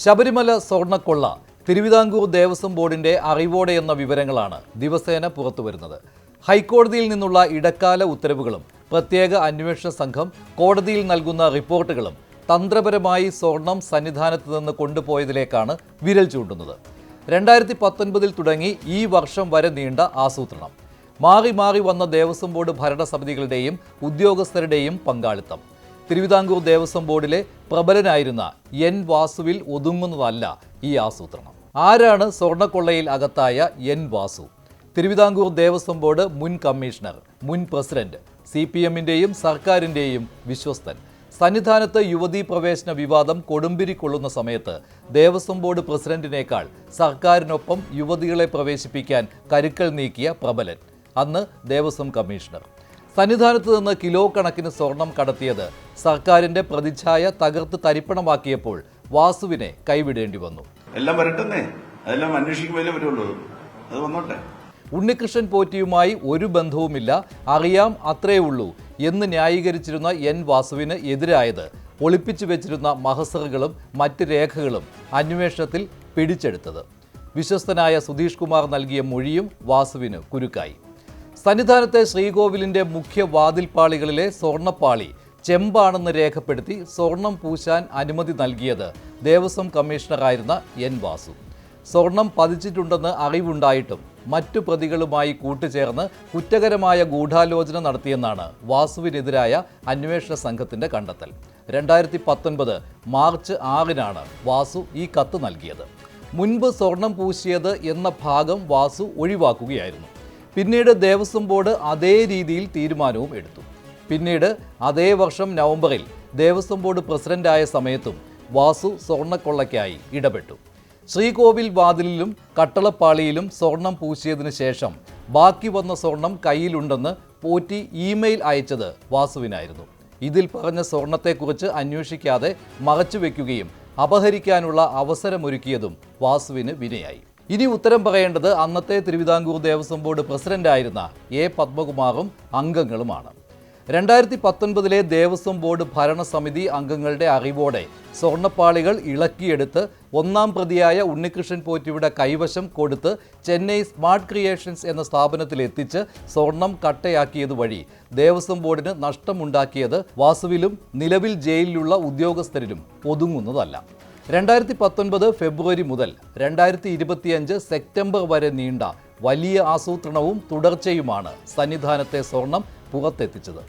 ശബരിമല സ്വർണ്ണക്കൊള്ള തിരുവിതാംകൂർ ദേവസ്വം ബോർഡിന്റെ അറിവോടെ എന്ന വിവരങ്ങളാണ് ദിവസേന പുറത്തുവരുന്നത്. ഹൈക്കോടതിയിൽ നിന്നുള്ള ഇടക്കാല ഉത്തരവുകളും പ്രത്യേക അന്വേഷണ സംഘം കോടതിയിൽ നൽകുന്ന റിപ്പോർട്ടുകളും തന്ത്രപരമായി സ്വർണം സന്നിധാനത്ത് നിന്ന് കൊണ്ടുപോയതിലേക്കാണ് വിരൽ ചൂണ്ടുന്നത്. 2019 തുടങ്ങി ഈ വർഷം വരെ നീണ്ട ആസൂത്രണം, മാറി മാറി വന്ന ദേവസ്വം ബോർഡ് ഭരണസമിതികളുടെയും ഉദ്യോഗസ്ഥരുടെയും പങ്കാളിത്തം. തിരുവിതാംകൂർ ദേവസ്വം ബോർഡിലെ പ്രബലനായിരുന്ന എൻ വാസുവിൽ ഒതുങ്ങുന്നതല്ല ഈ ആസൂത്രണം. ആരാണ് സ്വർണ്ണക്കൊള്ളയിൽ അകത്തായ എൻ വാസു? തിരുവിതാംകൂർ ദേവസ്വം ബോർഡ് മുൻ കമ്മീഷണർ, മുൻ പ്രസിഡന്റ്, CPM-ന്റെയും സർക്കാരിൻ്റെയും വിശ്വസ്തൻ. സന്നിധാനത്ത് യുവതീ പ്രവേശന വിവാദം കൊടുമ്പിരി കൊള്ളുന്ന സമയത്ത് ദേവസ്വം ബോർഡ് പ്രസിഡന്റിനേക്കാൾ സർക്കാരിനൊപ്പം യുവതികളെ പ്രവേശിപ്പിക്കാൻ കരുക്കൾ നീക്കിയ പ്രബലൻ, അന്ന് ദേവസ്വം കമ്മീഷണർ. സന്നിധാനത്ത് നിന്ന് കിലോ കണക്കിന് സ്വർണം കടത്തിയത് സർക്കാരിന്റെ പ്രതിച്ഛായ തകർത്ത് തരിപ്പണമാക്കിയപ്പോൾ വാസുവിനെ കൈവിടേണ്ടി വന്നു. എല്ലാം വരട്ടെന്നേ, അതെല്ലാം അന്വേഷിക്കുമ്പോഴേ വരുള്ളൂ, അത് വന്നോട്ടെ. ഉണ്ണികൃഷ്ണൻ പോറ്റിയുമായി ഒരു ബന്ധവുമില്ല, അറിയാം അത്രേ ഉള്ളൂ എന്ന് ന്യായീകരിച്ചിരുന്ന എൻ വാസുവിന് എതിരായത് ഒളിപ്പിച്ചു വെച്ചിരുന്ന മഹസറുകളും മറ്റ് രേഖകളും അന്വേഷണത്തിൽ പിടിച്ചെടുത്തത്. വിശ്വസ്തനായ സുധീഷ് കുമാർ നൽകിയ മൊഴിയും വാസുവിന് കുരുക്കായി. സന്നിധാനത്തെ ശ്രീകോവിലിന്റെ മുഖ്യ വാതിൽപ്പാളികളിലെ സ്വർണ്ണപ്പാളി ചെമ്പാണെന്ന് രേഖപ്പെടുത്തി സ്വർണം പൂശാൻ അനുമതി നൽകിയത് ദേവസ്വം കമ്മീഷണറായിരുന്ന എൻ വാസു. സ്വർണം പതിച്ചിട്ടുണ്ടെന്ന് അറിവുണ്ടായിട്ടും മറ്റു പ്രതികളുമായി കൂട്ടുചേർന്ന് കുറ്റകരമായ ഗൂഢാലോചന നടത്തിയെന്നാണ് വാസുവിനെതിരായ അന്വേഷണ സംഘത്തിന്റെ കണ്ടെത്തൽ. 2019 മാർച്ച് 6-നാണ് വാസു ഈ കത്ത് നൽകിയത്. മുൻപ് സ്വർണം പൂശിയത് എന്ന ഭാഗം വാസു ഒഴിവാക്കുകയായിരുന്നു. പിന്നീട് ദേവസ്വം ബോർഡ് അതേ രീതിയിൽ തീരുമാനവും എടുത്തു. പിന്നീട് അതേ വർഷം നവംബറിൽ ദേവസ്വം ബോർഡ് പ്രസിഡന്റായ സമയത്തും വാസു സ്വർണ്ണക്കൊള്ളയ്ക്കായി ഇടപെട്ടു. ശ്രീകോവിൽ വാതിലിലും കട്ടളപ്പാളിയിലും സ്വർണം പൂശിയതിനു ശേഷം ബാക്കി വന്ന സ്വർണം കയ്യിലുണ്ടെന്ന് പോറ്റി ഇമെയിൽ അയച്ചത് വാസുവിനായിരുന്നു. ഇതിൽ പറഞ്ഞ സ്വർണത്തെക്കുറിച്ച് അന്വേഷിക്കാതെ മറച്ചുവെക്കുകയും അപഹരിക്കാനുള്ള അവസരമൊരുക്കിയതും വാസുവിന് വിനയായി. ഇനി ഉത്തരം പറയേണ്ടത് അന്നത്തെ തിരുവിതാംകൂർ ദേവസ്വം ബോർഡ് പ്രസിഡന്റായിരുന്ന എ പത്മകുമാറും അംഗങ്ങളുമാണ്. 2019 ദേവസ്വം ബോർഡ് ഭരണസമിതി അംഗങ്ങളുടെ അറിവോടെ സ്വർണ്ണപ്പാളികൾ ഇളക്കിയെടുത്ത് ഒന്നാം പ്രതിയായ ഉണ്ണികൃഷ്ണൻ പോറ്റിയുടെ കൈവശം കൊടുത്ത് ചെന്നൈ സ്മാർട്ട് ക്രിയേഷൻസ് എന്ന സ്ഥാപനത്തിൽ എത്തിച്ച് സ്വർണം കട്ടയാക്കിയത് വഴി ദേവസ്വം ബോർഡിന് നഷ്ടമുണ്ടാക്കിയത് വാസുവിലും നിലവിൽ ജയിലിലുള്ള ഉദ്യോഗസ്ഥരിലും ഒതുങ്ങുന്നതല്ല. 2019 ഫെബ്രുവരി മുതൽ 2025 സെപ്റ്റംബർ വരെ നീണ്ട വലിയ ആസൂത്രണവും തുടർച്ചയുമാണ് സന്നിധാനത്തെ സ്വർണം പുറത്തെത്തിച്ചത്.